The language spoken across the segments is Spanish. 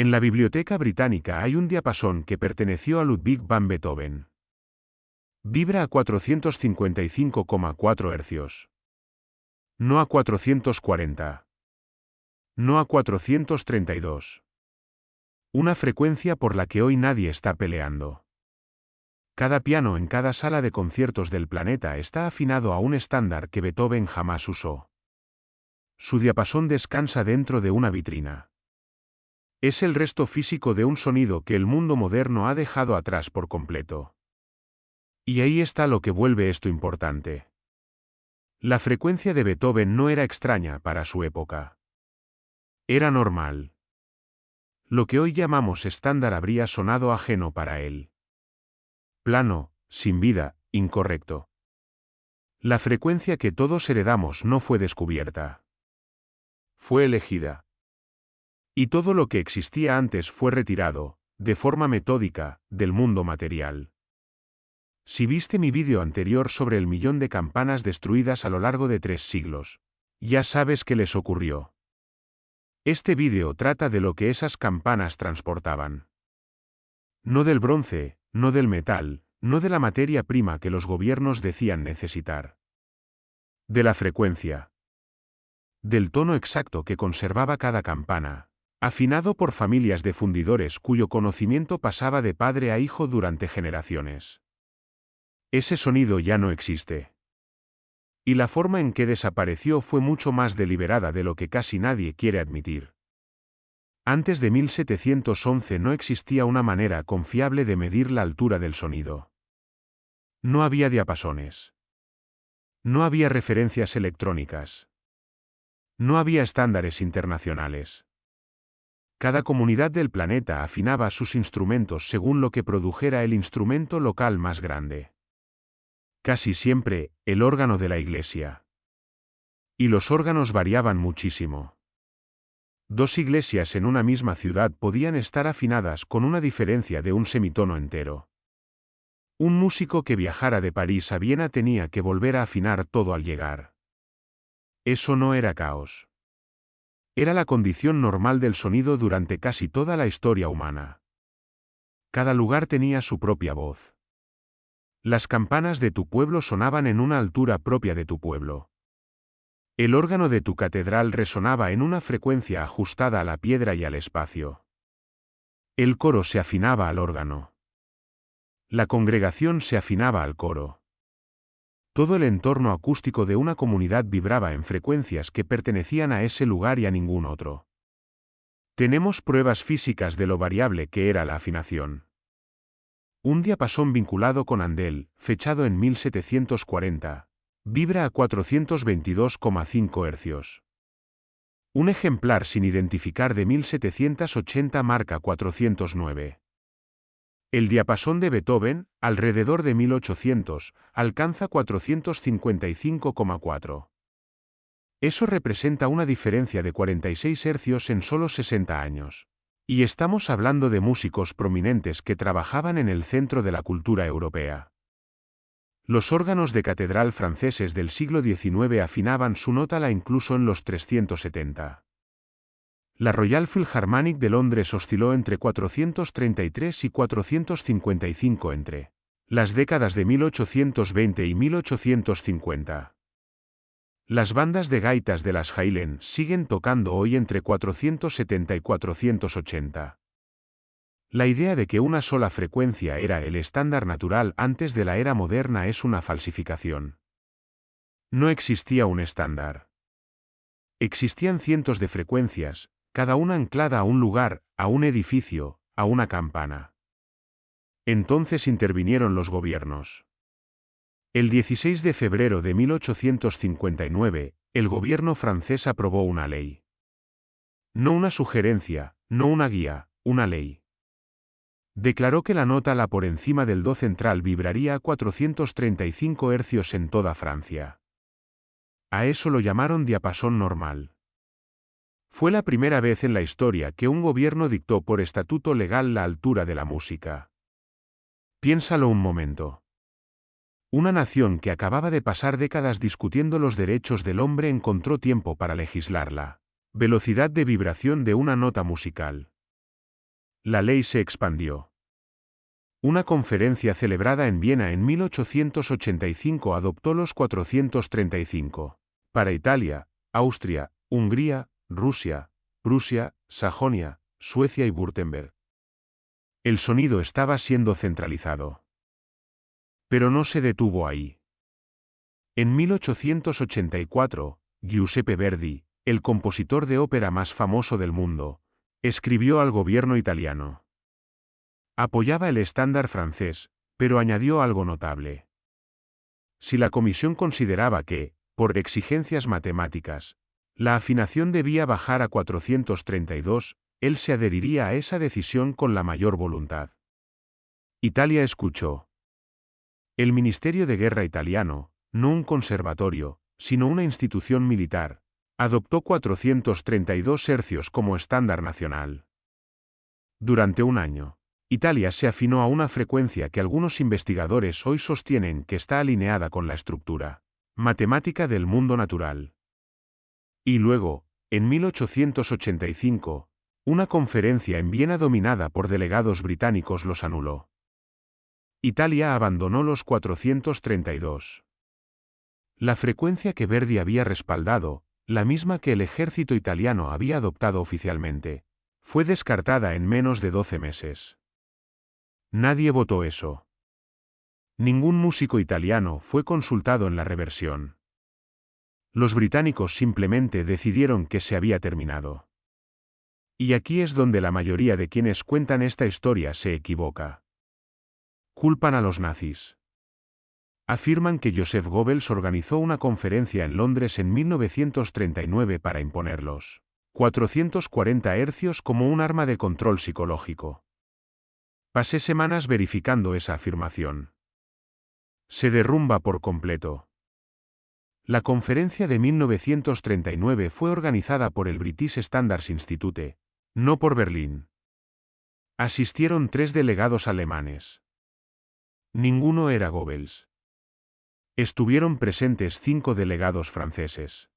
En la Biblioteca Británica hay un diapasón que perteneció a Ludwig van Beethoven. Vibra a 455,4 Hz. No a 440. No a 432. Una frecuencia por la que hoy nadie está peleando. Cada piano en cada sala de conciertos del planeta está afinado a un estándar que Beethoven jamás usó. Su diapasón descansa dentro de una vitrina. Es el resto físico de un sonido que el mundo moderno ha dejado atrás por completo. Y ahí está lo que vuelve esto importante. La frecuencia de Beethoven no era extraña para su época. Era normal. Lo que hoy llamamos estándar habría sonado ajeno para él. Plano, sin vida, incorrecto. La frecuencia que todos heredamos no fue descubierta. Fue elegida. Y todo lo que existía antes fue retirado, de forma metódica, del mundo material. Si viste mi vídeo anterior sobre el millón de campanas destruidas a lo largo de 3 siglos, ya sabes qué les ocurrió. Este vídeo trata de lo que esas campanas transportaban. No del bronce, no del metal, no de la materia prima que los gobiernos decían necesitar. De la frecuencia. Del tono exacto que conservaba cada campana, afinado por familias de fundidores cuyo conocimiento pasaba de padre a hijo durante generaciones. Ese sonido ya no existe. Y la forma en que desapareció fue mucho más deliberada de lo que casi nadie quiere admitir. Antes de 1711 no existía una manera confiable de medir la altura del sonido. No había diapasones. No había referencias electrónicas. No había estándares internacionales. Cada comunidad del planeta afinaba sus instrumentos según lo que produjera el instrumento local más grande. Casi siempre, el órgano de la iglesia. Y los órganos variaban muchísimo. 2 iglesias en una misma ciudad podían estar afinadas con una diferencia de un semitono entero. Un músico que viajara de París a Viena tenía que volver a afinar todo al llegar. Eso no era caos. Era la condición normal del sonido durante casi toda la historia humana. Cada lugar tenía su propia voz. Las campanas de tu pueblo sonaban en una altura propia de tu pueblo. El órgano de tu catedral resonaba en una frecuencia ajustada a la piedra y al espacio. El coro se afinaba al órgano. La congregación se afinaba al coro. Todo el entorno acústico de una comunidad vibraba en frecuencias que pertenecían a ese lugar y a ningún otro. Tenemos pruebas físicas de lo variable que era la afinación. Un diapasón vinculado con Handel, fechado en 1740, vibra a 422,5 Hz. Un ejemplar sin identificar de 1780 marca 409. El diapasón de Beethoven, alrededor de 1800, alcanza 455,4. Eso representa una diferencia de 46 Hz en solo 60 años. Y estamos hablando de músicos prominentes que trabajaban en el centro de la cultura europea. Los órganos de catedral franceses del siglo XIX afinaban su nota incluso en los 370. La Royal Philharmonic de Londres osciló entre 433 y 455 entre las décadas de 1820 y 1850. Las bandas de gaitas de las Highlands siguen tocando hoy entre 470 y 480. La idea de que una sola frecuencia era el estándar natural antes de la era moderna es una falsificación. No existía un estándar. Existían cientos de frecuencias, cada una anclada a un lugar, a un edificio, a una campana. Entonces intervinieron los gobiernos. El 16 de febrero de 1859, el gobierno francés aprobó una ley. No una sugerencia, no una guía, una ley. Declaró que la nota por encima del do central vibraría a 435 Hz en toda Francia. A eso lo llamaron diapasón normal. Fue la primera vez en la historia que un gobierno dictó por estatuto legal la altura de la música. Piénsalo un momento. Una nación que acababa de pasar décadas discutiendo los derechos del hombre encontró tiempo para legislar la velocidad de vibración de una nota musical. La ley se expandió. Una conferencia celebrada en Viena en 1885 adoptó los 435. Para Italia, Austria, Hungría, Rusia, Prusia, Sajonia, Suecia y Württemberg. El sonido estaba siendo centralizado. Pero no se detuvo ahí. En 1884, Giuseppe Verdi, el compositor de ópera más famoso del mundo, escribió al gobierno italiano. Apoyaba el estándar francés, pero añadió algo notable. Si la comisión consideraba que, por exigencias matemáticas, la afinación debía bajar a 432, él se adheriría a esa decisión con la mayor voluntad. Italia escuchó. El Ministerio de Guerra italiano, no un conservatorio, sino una institución militar, adoptó 432 hercios como estándar nacional. Durante un año, Italia se afinó a una frecuencia que algunos investigadores hoy sostienen que está alineada con la estructura matemática del mundo natural. Y luego, en 1885, una conferencia en Viena dominada por delegados británicos los anuló. Italia abandonó los 432. La frecuencia que Verdi había respaldado, la misma que el ejército italiano había adoptado oficialmente, fue descartada en menos de 12 meses. Nadie votó eso. Ningún músico italiano fue consultado en la reversión. Los británicos simplemente decidieron que se había terminado. Y aquí es donde la mayoría de quienes cuentan esta historia se equivoca. Culpan a los nazis. Afirman que Joseph Goebbels organizó una conferencia en Londres en 1939 para imponer los 440 hercios como un arma de control psicológico. Pasé semanas verificando esa afirmación. Se derrumba por completo. La conferencia de 1939 fue organizada por el British Standards Institute, no por Berlín. Asistieron 3 delegados alemanes. Ninguno era Goebbels. Estuvieron presentes 5 delegados franceses.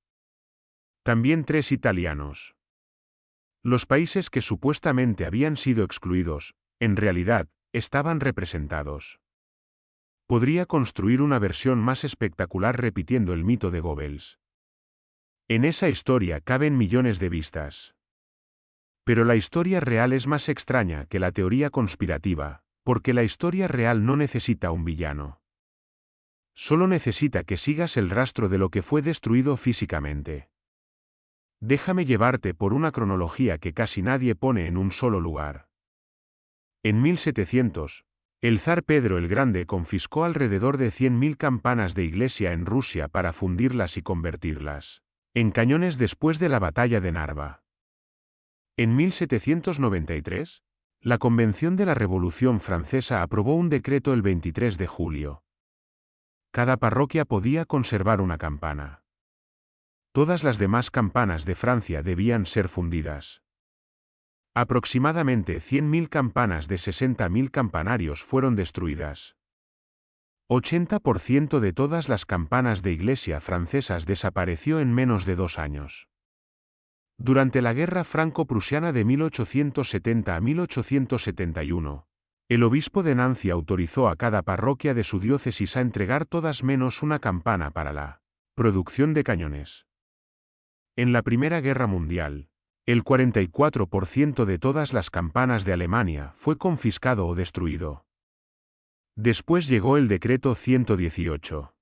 También 3 italianos. Los países que supuestamente habían sido excluidos, en realidad, estaban representados. Podría construir una versión más espectacular repitiendo el mito de Goebbels. En esa historia caben millones de vistas. Pero la historia real es más extraña que la teoría conspirativa, porque la historia real no necesita un villano. Solo necesita que sigas el rastro de lo que fue destruido físicamente. Déjame llevarte por una cronología que casi nadie pone en un solo lugar. En 1700, el zar Pedro el Grande confiscó alrededor de 100.000 campanas de iglesia en Rusia para fundirlas y convertirlas en cañones después de la batalla de Narva. En 1793, la Convención de la Revolución Francesa aprobó un decreto el 23 de julio. Cada parroquia podía conservar una campana. Todas las demás campanas de Francia debían ser fundidas. Aproximadamente 100.000 campanas de 60.000 campanarios fueron destruidas. 80% de todas las campanas de iglesia francesas desapareció en menos de 2 años. Durante la Guerra Franco-Prusiana de 1870 a 1871, el obispo de Nancy autorizó a cada parroquia de su diócesis a entregar todas menos una campana para la producción de cañones. En la Primera Guerra Mundial, el 44% de todas las campanas de Alemania fue confiscado o destruido. Después llegó el decreto 118.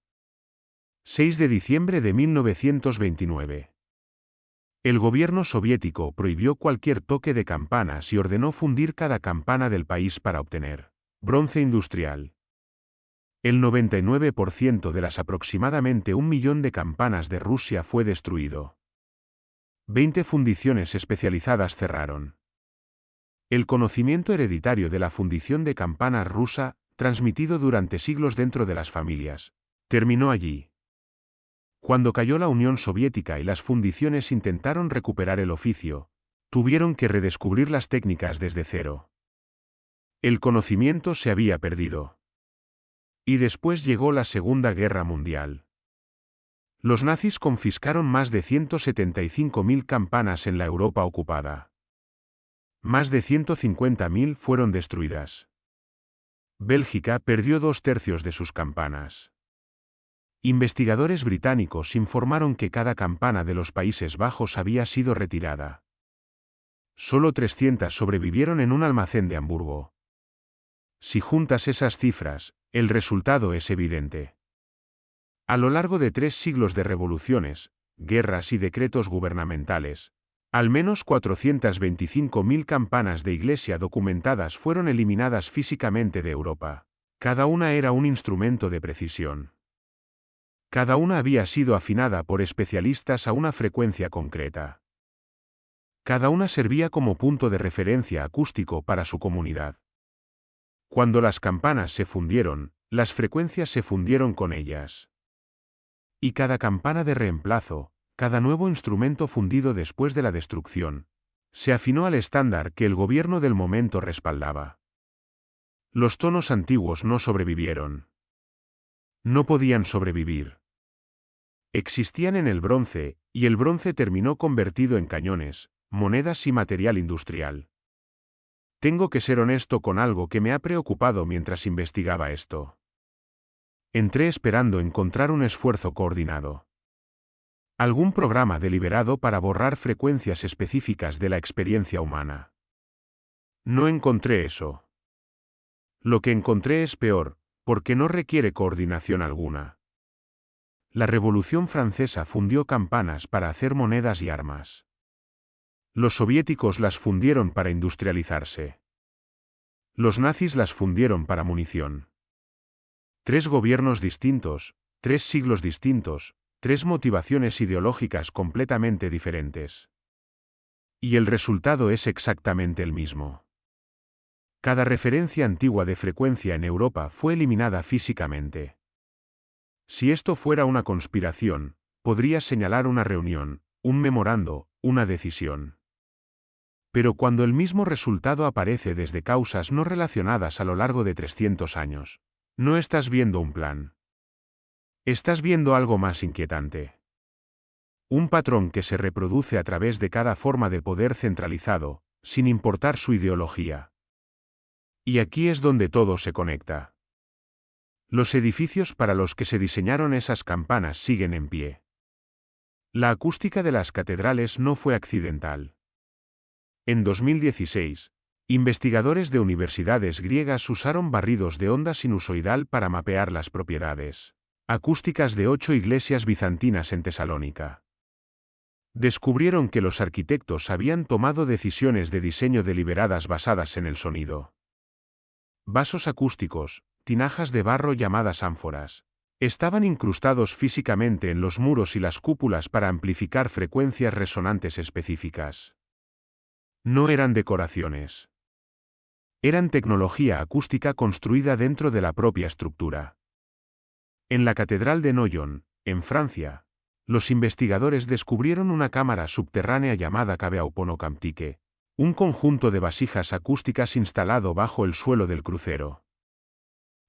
6 de diciembre de 1929. El gobierno soviético prohibió cualquier toque de campanas y ordenó fundir cada campana del país para obtener bronce industrial. El 99% de las aproximadamente 1 millón de campanas de Rusia fue destruido. 20 fundiciones especializadas cerraron. El conocimiento hereditario de la fundición de campanas rusa, transmitido durante siglos dentro de las familias, terminó allí. Cuando cayó la Unión Soviética y las fundiciones intentaron recuperar el oficio, tuvieron que redescubrir las técnicas desde cero. El conocimiento se había perdido. Y después llegó la Segunda Guerra Mundial. Los nazis confiscaron más de 175.000 campanas en la Europa ocupada. Más de 150.000 fueron destruidas. Bélgica perdió 2/3 de sus campanas. Investigadores británicos informaron que cada campana de los Países Bajos había sido retirada. Solo 300 sobrevivieron en un almacén de Hamburgo. Si juntas esas cifras, el resultado es evidente. A lo largo de 3 siglos de revoluciones, guerras y decretos gubernamentales, al menos 425.000 campanas de iglesia documentadas fueron eliminadas físicamente de Europa. Cada una era un instrumento de precisión. Cada una había sido afinada por especialistas a una frecuencia concreta. Cada una servía como punto de referencia acústico para su comunidad. Cuando las campanas se fundieron, las frecuencias se fundieron con ellas. Y cada campana de reemplazo, cada nuevo instrumento fundido después de la destrucción, se afinó al estándar que el gobierno del momento respaldaba. Los tonos antiguos no sobrevivieron. No podían sobrevivir. Existían en el bronce, y el bronce terminó convertido en cañones, monedas y material industrial. Tengo que ser honesto con algo que me ha preocupado mientras investigaba esto. Entré esperando encontrar un esfuerzo coordinado. Algún programa deliberado para borrar frecuencias específicas de la experiencia humana. No encontré eso. Lo que encontré es peor, porque no requiere coordinación alguna. La Revolución Francesa fundió campanas para hacer monedas y armas. Los soviéticos las fundieron para industrializarse. Los nazis las fundieron para munición. 3 gobiernos distintos, 3 siglos distintos, 3 motivaciones ideológicas completamente diferentes. Y el resultado es exactamente el mismo. Cada referencia antigua de frecuencia en Europa fue eliminada físicamente. Si esto fuera una conspiración, podría señalar una reunión, un memorando, una decisión. Pero cuando el mismo resultado aparece desde causas no relacionadas a lo largo de 300 años, no estás viendo un plan. Estás viendo algo más inquietante. Un patrón que se reproduce a través de cada forma de poder centralizado, sin importar su ideología. Y aquí es donde todo se conecta. Los edificios para los que se diseñaron esas campanas siguen en pie. La acústica de las catedrales no fue accidental. En 2016, investigadores de universidades griegas usaron barridos de onda sinusoidal para mapear las propiedades acústicas de 8 iglesias bizantinas en Tesalónica. Descubrieron que los arquitectos habían tomado decisiones de diseño deliberadas basadas en el sonido. Vasos acústicos, tinajas de barro llamadas ánforas, estaban incrustados físicamente en los muros y las cúpulas para amplificar frecuencias resonantes específicas. No eran decoraciones. Eran tecnología acústica construida dentro de la propia estructura. En la Catedral de Noyon, en Francia, los investigadores descubrieron una cámara subterránea llamada Caveauponocamtique, un conjunto de vasijas acústicas instalado bajo el suelo del crucero.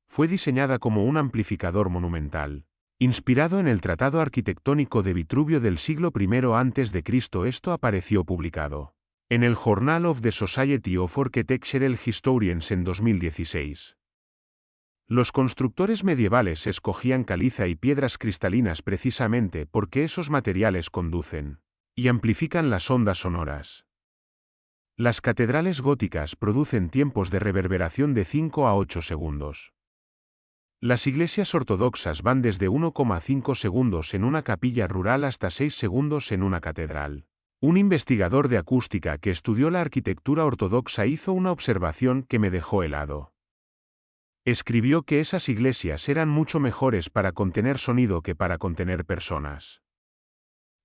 Fue diseñada como un amplificador monumental, inspirado en el tratado arquitectónico de Vitruvio del siglo I a.C. Esto apareció publicado en el Journal of the Society of Architectural Historians en 2016. Los constructores medievales escogían caliza y piedras cristalinas precisamente porque esos materiales conducen y amplifican las ondas sonoras. Las catedrales góticas producen tiempos de reverberación de 5 a 8 segundos. Las iglesias ortodoxas van desde 1,5 segundos en una capilla rural hasta 6 segundos en una catedral. Un investigador de acústica que estudió la arquitectura ortodoxa hizo una observación que me dejó helado. Escribió que esas iglesias eran mucho mejores para contener sonido que para contener personas.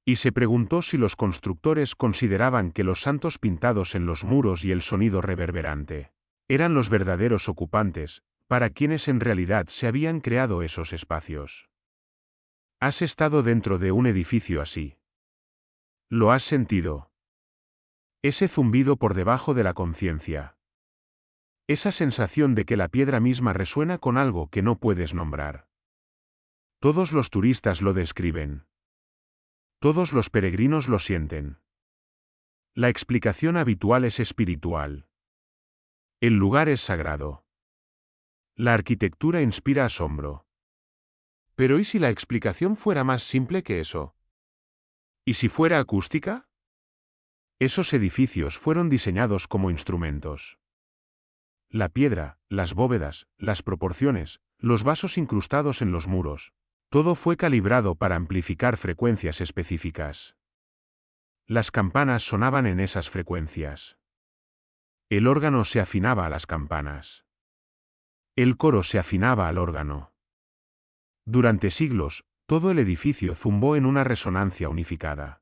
Y se preguntó si los constructores consideraban que los santos pintados en los muros y el sonido reverberante eran los verdaderos ocupantes, para quienes en realidad se habían creado esos espacios. ¿Has estado dentro de un edificio así? ¿Lo has sentido? Ese zumbido por debajo de la conciencia. Esa sensación de que la piedra misma resuena con algo que no puedes nombrar. Todos los turistas lo describen. Todos los peregrinos lo sienten. La explicación habitual es espiritual. El lugar es sagrado. La arquitectura inspira asombro. Pero ¿y si la explicación fuera más simple que eso? ¿Y si fuera acústica? Esos edificios fueron diseñados como instrumentos. La piedra, las bóvedas, las proporciones, los vasos incrustados en los muros, todo fue calibrado para amplificar frecuencias específicas. Las campanas sonaban en esas frecuencias. El órgano se afinaba a las campanas. El coro se afinaba al órgano. Durante siglos, todo el edificio zumbó en una resonancia unificada.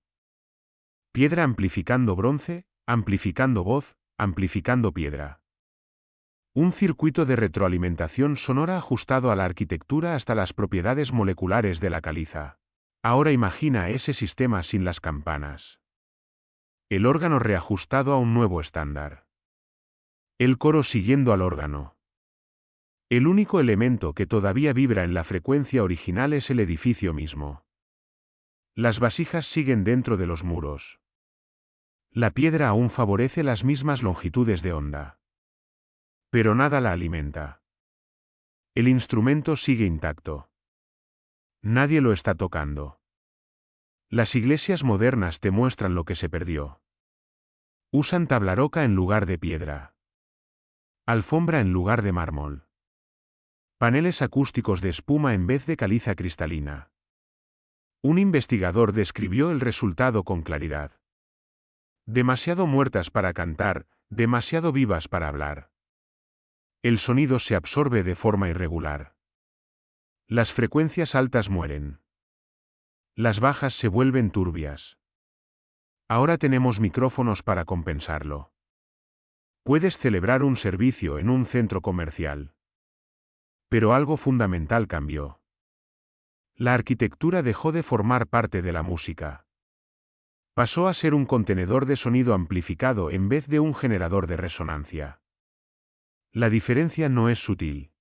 Piedra amplificando bronce, amplificando voz, amplificando piedra. Un circuito de retroalimentación sonora ajustado a la arquitectura hasta las propiedades moleculares de la caliza. Ahora imagina ese sistema sin las campanas. El órgano reajustado a un nuevo estándar. El coro siguiendo al órgano. El único elemento que todavía vibra en la frecuencia original es el edificio mismo. Las vasijas siguen dentro de los muros. La piedra aún favorece las mismas longitudes de onda. Pero nada la alimenta. El instrumento sigue intacto. Nadie lo está tocando. Las iglesias modernas te muestran lo que se perdió. Usan tabla roca en lugar de piedra. Alfombra en lugar de mármol. Paneles acústicos de espuma en vez de caliza cristalina. Un investigador describió el resultado con claridad. Demasiado muertas para cantar, demasiado vivas para hablar. El sonido se absorbe de forma irregular. Las frecuencias altas mueren. Las bajas se vuelven turbias. Ahora tenemos micrófonos para compensarlo. Puedes celebrar un servicio en un centro comercial. Pero algo fundamental cambió. La arquitectura dejó de formar parte de la música. Pasó a ser un contenedor de sonido amplificado en vez de un generador de resonancia. La diferencia no es sutil.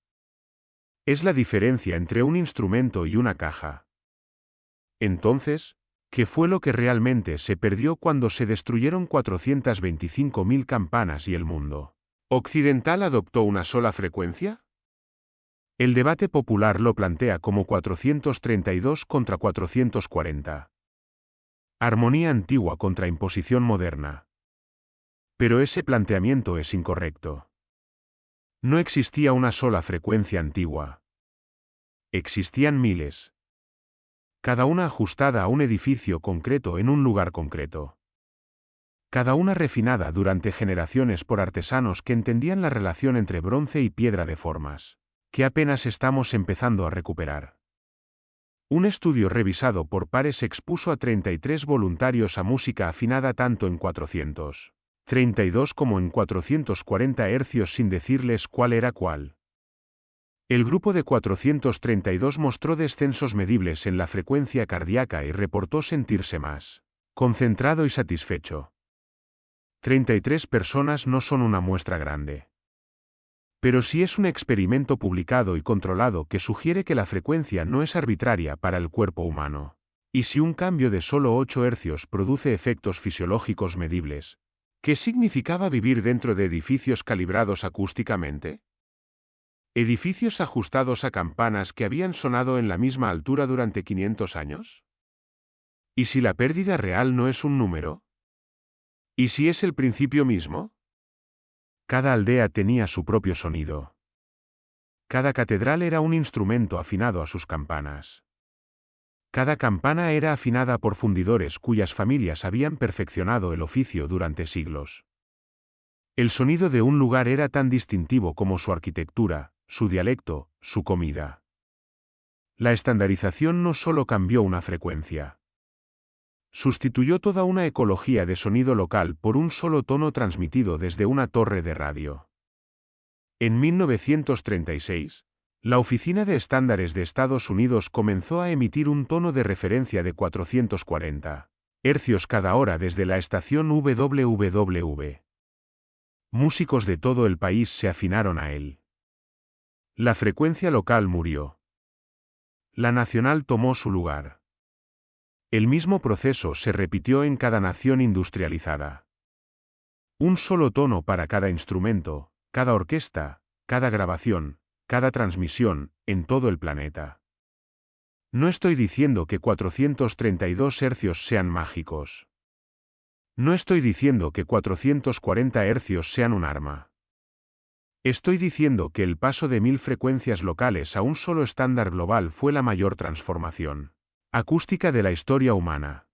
Es la diferencia entre un instrumento y una caja. Entonces, ¿qué fue lo que realmente se perdió cuando se destruyeron 425.000 campanas y el mundo occidental adoptó una sola frecuencia? El debate popular lo plantea como 432 contra 440. Armonía antigua contra imposición moderna. Pero ese planteamiento es incorrecto. No existía una sola frecuencia antigua. Existían miles. Cada una ajustada a un edificio concreto en un lugar concreto. Cada una refinada durante generaciones por artesanos que entendían la relación entre bronce y piedra de formas que apenas estamos empezando a recuperar. Un estudio revisado por pares expuso a 33 voluntarios a música afinada tanto en 432 como en 440 hercios sin decirles cuál era cuál. El grupo de 432 mostró descensos medibles en la frecuencia cardíaca y reportó sentirse más concentrado y satisfecho. 33 personas no son una muestra grande. Pero sí es un experimento publicado y controlado que sugiere que la frecuencia no es arbitraria para el cuerpo humano. Y si un cambio de solo 8 hercios produce efectos fisiológicos medibles, ¿qué significaba vivir dentro de edificios calibrados acústicamente? ¿Edificios ajustados a campanas que habían sonado en la misma altura durante 500 años? ¿Y si la pérdida real no es un número? ¿Y si es el principio mismo? Cada aldea tenía su propio sonido. Cada catedral era un instrumento afinado a sus campanas. Cada campana era afinada por fundidores cuyas familias habían perfeccionado el oficio durante siglos. El sonido de un lugar era tan distintivo como su arquitectura, su dialecto, su comida. La estandarización no solo cambió una frecuencia. Sustituyó toda una ecología de sonido local por un solo tono transmitido desde una torre de radio. En 1936, la Oficina de Estándares de Estados Unidos comenzó a emitir un tono de referencia de 440 hercios cada hora desde la estación WWW. Músicos de todo el país se afinaron a él. La frecuencia local murió. La nacional tomó su lugar. El mismo proceso se repitió en cada nación industrializada. Un solo tono para cada instrumento, cada orquesta, cada grabación, cada transmisión, en todo el planeta. No estoy diciendo que 432 hercios sean mágicos. No estoy diciendo que 440 hercios sean un arma. Estoy diciendo que el paso de 1000 frecuencias locales a un solo estándar global fue la mayor transformación acústica de la historia humana.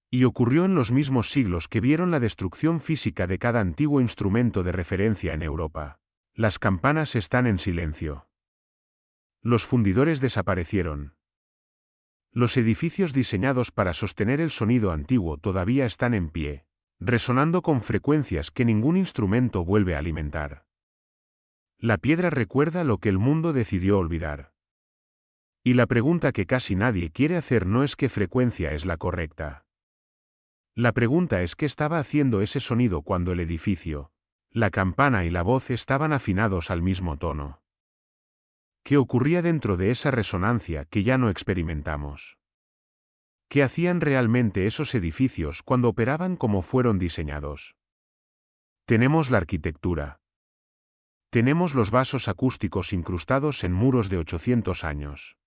Y ocurrió en los mismos siglos que vieron la destrucción física de cada antiguo instrumento de referencia en Europa. Las campanas están en silencio. Los fundidores desaparecieron. Los edificios diseñados para sostener el sonido antiguo todavía están en pie, resonando con frecuencias que ningún instrumento vuelve a alimentar. La piedra recuerda lo que el mundo decidió olvidar. Y la pregunta que casi nadie quiere hacer no es qué frecuencia es la correcta. La pregunta es qué estaba haciendo ese sonido cuando el edificio, la campana y la voz estaban afinados al mismo tono. ¿Qué ocurría dentro de esa resonancia que ya no experimentamos? ¿Qué hacían realmente esos edificios cuando operaban como fueron diseñados? Tenemos la arquitectura. Tenemos los vasos acústicos incrustados en muros de 800 años.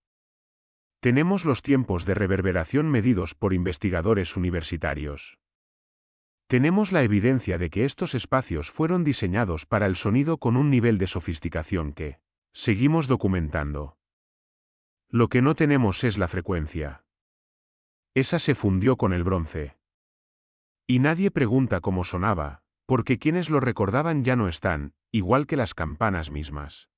Tenemos los tiempos de reverberación medidos por investigadores universitarios. Tenemos la evidencia de que estos espacios fueron diseñados para el sonido con un nivel de sofisticación que seguimos documentando. Lo que no tenemos es la frecuencia. Esa se fundió con el bronce. Y nadie pregunta cómo sonaba, porque quienes lo recordaban ya no están, igual que las campanas mismas.